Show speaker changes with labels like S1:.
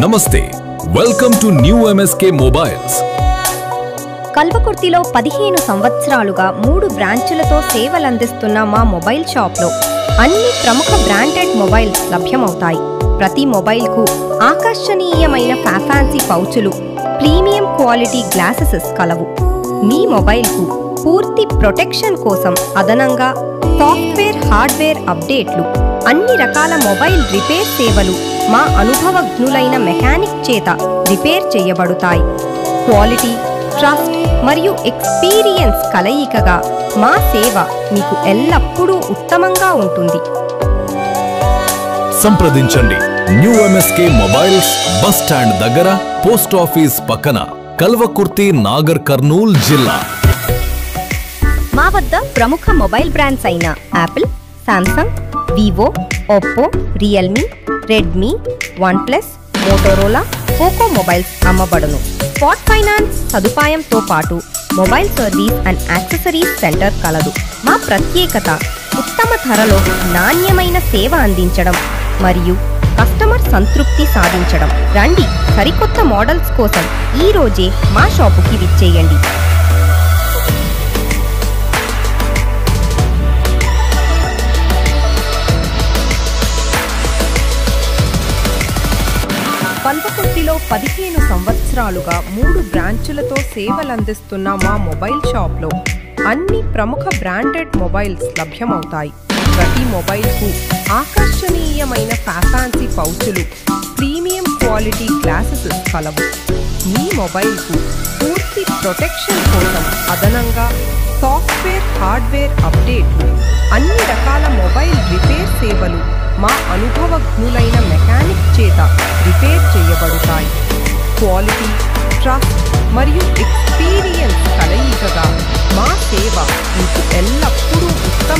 S1: నమస్తే, welcome to new MSK mobiles.
S2: కల్వకుర్తిలో 15 సంవత్సరాలుగా 3 బ్రాంచులతో సేవలందిస్తున్న మా మొబైల్ షాప్లో అన్ని ప్రముఖ బ్రాండెడ్ మొబైల్స్ లభ్యమవుతాయి. ప్రతి మొబైల్కు ఆకర్షణీయమైన ఫ్యాన్సీ పౌచులు, ప్రీమియం క్వాలిటీ గ్లాసెస్ కలవు. మీ మొబైల్కు పూర్తి ప్రొటెక్షన్ కోసం అదనంగా సాఫ్ట్వేర్, హార్డ్వేర్ అప్డేట్లు, అన్ని రకాల మొబైల్ రిపేర్ సేవలు మా అనుభవజ్ఞులైన మెకానిక్ చేత రిపేర్ చేయబడతాయి. క్వాలిటీ, ట్రస్ట్ మరియు ఎక్స్పీరియన్స్ కలయికగా మా సేవ మీకు ఎల్లప్పుడూ ఉత్తమంగా ఉంటుంది.
S1: సంప్రదించండి. New MSK mobiles, bus stand దగ్గర, పోస్ట్ ఆఫీస్ పక్కన, కల్వకుర్తి, నాగర్ కర్నూల్ జిల్లా.
S2: మా వద్ద ప్రముఖ మొబైల్ బ్రాండ్స్ అయిన Apple, Samsung, Vivo, Oppo, Realme, Redmi, OnePlus, Motorola, Poco mobiles అమ్మబడును. స్పాట్ ఫైనాన్స్ సదుపాయంతో పాటు mobile service and accessories centre కలదు. మా ప్రత్యేకత ఉత్తమ ధరలో నాణ్యమైన సేవ అందించడం మరియు కస్టమర్ సంతృప్తి సాధించడం. రండి, సరికొత్త మోడల్స్ కోసం ఈ రోజే మా షాపుకి విచ్చేయండి. కల్వకుర్తిలో 15 సంవత్సరాలుగా 3 బ్రాంచులతో సేవలందిస్తున్న మా మొబైల్ షాప్లో అన్ని ప్రముఖ బ్రాండెడ్ మొబైల్స్ లభ్యమవుతాయి. ప్రతి మొబైల్కు ఆకర్షణీయమైన ఫ్యాన్సీ పౌచులు, ప్రీమియం క్వాలిటీ గ్లాసెస్ కలవు. మీ మొబైల్కు పూర్తి ప్రొటెక్షన్ కోసం అదనంగా సాఫ్ట్వేర్, హార్డ్వేర్ అప్డేట్లు, అన్ని రకాల మొబైల్ రిపేర్ సేవలు మా అనుభవజ్ఞులైన మెకానిక్ చేత రిపేర్ చేయబడతాయి. క్వాలిటీ, ట్రస్ట్ మరియు ఎక్స్పీరియన్స్ కలయికగా మా సేవ మీకు ఎల్లప్పుడూ ఉత్తమ